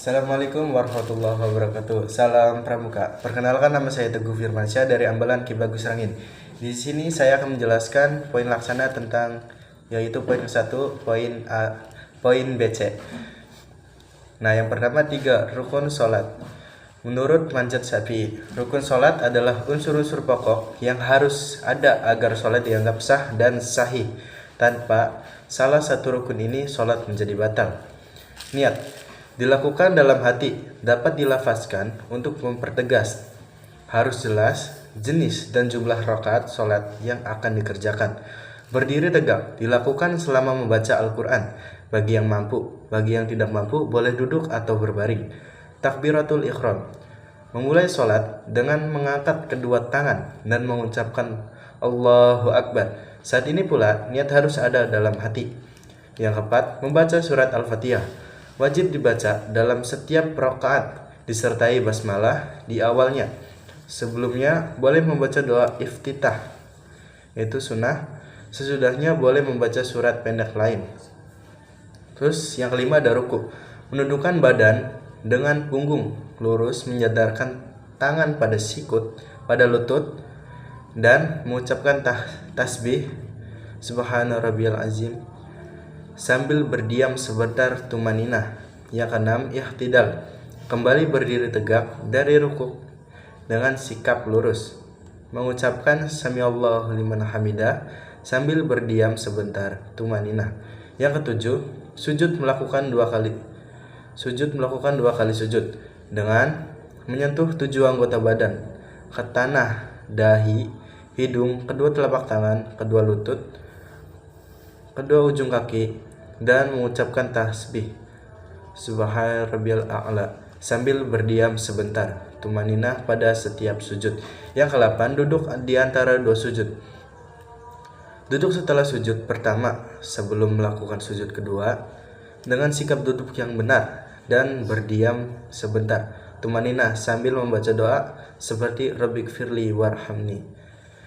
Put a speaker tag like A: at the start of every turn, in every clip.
A: Assalamualaikum warahmatullahi wabarakatuh. Salam Pramuka. Perkenalkan, nama saya Teguh Firmansyah dari Ambalan Ki Bagus Rangin. Di sini saya akan menjelaskan poin laksana tentang yaitu poin ke-1, poin A, poin BC. Nah, yang pertama 3 rukun sholat. Menurut Manjat Syafi'i, rukun sholat adalah unsur-unsur pokok yang harus ada agar sholat dianggap sah dan sahih. Tanpa salah satu rukun ini, sholat menjadi batal. Niat dilakukan dalam hati, dapat dilafazkan untuk mempertegas. Harus jelas jenis dan jumlah rakaat sholat yang akan dikerjakan. Berdiri tegak dilakukan selama membaca Al-Quran. Bagi yang mampu, bagi yang tidak mampu boleh duduk atau berbaring. Takbiratul Ihram, memulai sholat dengan mengangkat kedua tangan dan mengucapkan Allahu Akbar. Saat ini pula niat harus ada dalam hati. Yang keempat, membaca surat Al-Fatihah. Wajib dibaca dalam setiap rakaat disertai basmalah di awalnya. Sebelumnya boleh membaca doa iftitah, yaitu sunnah. Sesudahnya boleh membaca surat pendek lain. Terus yang kelima ada ruku. Menundukkan badan dengan punggung lurus, menyadarkan tangan pada sikut, pada lutut, dan mengucapkan tasbih Subhana rabbiyal azim sambil berdiam sebentar tumaninah. Yang keenam, ihtidal, kembali berdiri tegak dari rukuk dengan sikap lurus, mengucapkan samiallahu liman hamidah sambil berdiam sebentar tumaninah. Yang ketujuh, sujud melakukan dua kali sujud dengan menyentuh 7 anggota badan ke tanah, dahi, hidung, kedua telapak tangan, kedua lutut, kedua ujung kaki, dan mengucapkan tasbih Subhana rabbiyal a'la sambil berdiam sebentar tumaninah pada setiap sujud. Yang ke-8, duduk di antara 2 sujud. Duduk setelah sujud pertama sebelum melakukan sujud kedua dengan sikap duduk yang benar dan berdiam sebentar tumaninah sambil membaca doa seperti Rabbighfirli warhamni.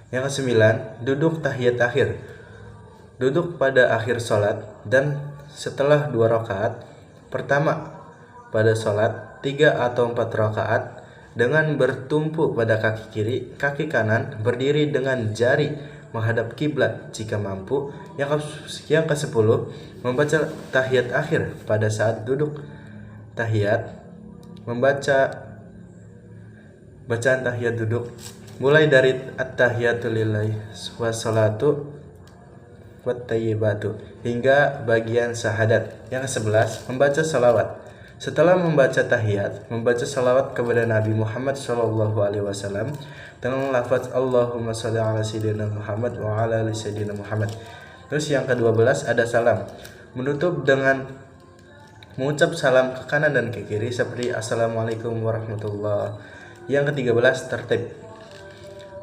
A: Yang ke-9, duduk tahiyat akhir. Duduk pada akhir sholat dan setelah 2 rakaat pertama pada sholat, 3 atau 4 rakaat dengan bertumpu pada kaki kiri, kaki kanan, berdiri dengan jari menghadap kiblat jika mampu. Yang ke-10, membaca tahiyat akhir pada saat duduk tahiyat, membaca bacaan tahiyat duduk mulai dari at-tahiyatu lillahi wassalatu wattayyibatu hingga bagian syahadat. Yang ke-11, membaca salawat. Setelah membaca tahiyat, membaca salawat kepada Nabi Muhammad SAW dengan lafaz Allahumma sholli ala sayyidina Muhammad wa ala ali sayyidina Muhammad. Terus yang ke-12 ada salam. Menutup dengan mengucap salam ke kanan dan ke kiri seperti Assalamualaikum warahmatullahi. Yang ke-13 tertib,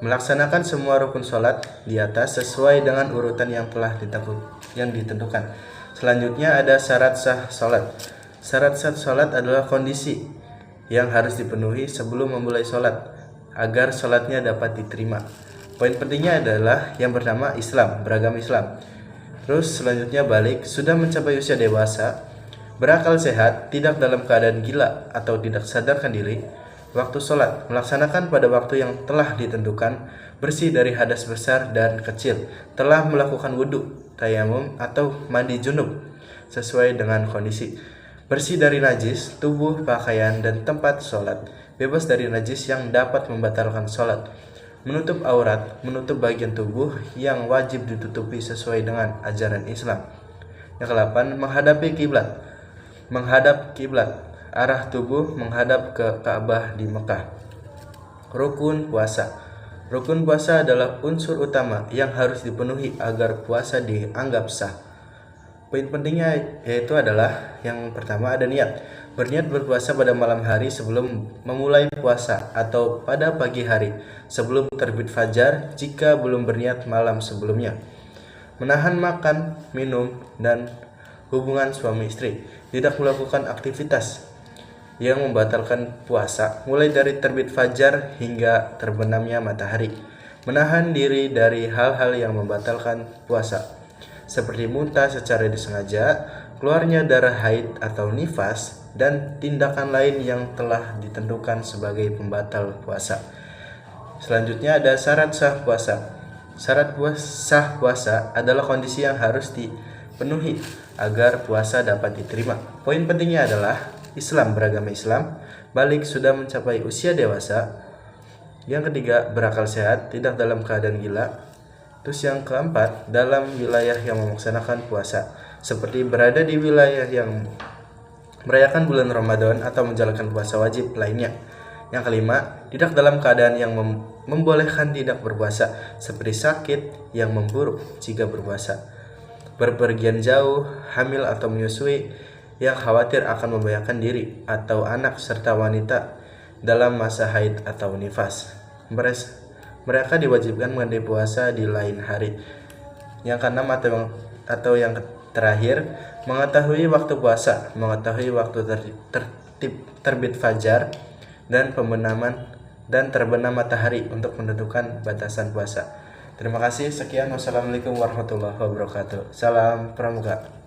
A: melaksanakan semua rukun sholat di atas sesuai dengan urutan yang telah ditentukan. Selanjutnya ada syarat sah sholat. Syarat sah sholat adalah kondisi yang harus dipenuhi sebelum memulai sholat agar sholatnya dapat diterima. Poin pentingnya adalah yang pertama, Islam, beragama Islam. Terus selanjutnya balik, sudah mencapai usia dewasa, berakal sehat, tidak dalam keadaan gila atau tidak sadarkan diri. Waktu sholat, melaksanakan pada waktu yang telah ditentukan, bersih dari hadas besar dan kecil, telah melakukan wudhu, tayamum atau mandi junub sesuai dengan kondisi, bersih dari najis, tubuh, pakaian, dan tempat sholat, bebas dari najis yang dapat membatalkan sholat, menutup aurat, menutup bagian tubuh yang wajib ditutupi sesuai dengan ajaran Islam. Yang ke-8, menghadapi kiblat. Menghadap kiblat, arah tubuh menghadap ke Ka'bah di Mekah. Rukun puasa. Rukun puasa adalah unsur utama yang harus dipenuhi agar puasa dianggap sah. Poin pentingnya yaitu adalah yang pertama ada niat. Berniat berpuasa pada malam hari sebelum memulai puasa atau pada pagi hari sebelum terbit fajar jika belum berniat malam sebelumnya. Menahan makan, minum, dan hubungan suami istri. Tidak melakukan aktivitas yang membatalkan puasa mulai dari terbit fajar hingga terbenamnya matahari. Menahan diri dari hal-hal yang membatalkan puasa seperti muntah secara disengaja, keluarnya darah haid atau nifas, dan tindakan lain yang telah ditentukan sebagai pembatal puasa. Selanjutnya ada syarat sah puasa. Syarat sah puasa adalah kondisi yang harus dipenuhi agar puasa dapat diterima. Poin pentingnya adalah Islam, beragama Islam, balik, sudah mencapai usia dewasa. Yang ketiga, berakal sehat, tidak dalam keadaan gila. Terus yang keempat, dalam wilayah yang melaksanakan puasa, seperti berada di wilayah yang merayakan bulan Ramadan atau menjalankan puasa wajib lainnya. Yang kelima, tidak dalam keadaan yang membolehkan tidak berpuasa, seperti sakit yang memburuk jika berpuasa, berpergian jauh, hamil atau menyusui yang khawatir akan membahayakan diri atau anak, serta wanita dalam masa haid atau nifas. Mereka diwajibkan menghadiri puasa di lain hari. Yang keenam atau yang terakhir, mengetahui waktu puasa, mengetahui waktu terbit fajar dan terbenam matahari untuk menentukan batasan puasa. Terima kasih, sekian. Wassalamualaikum warahmatullahi wabarakatuh. Salam Pramuka.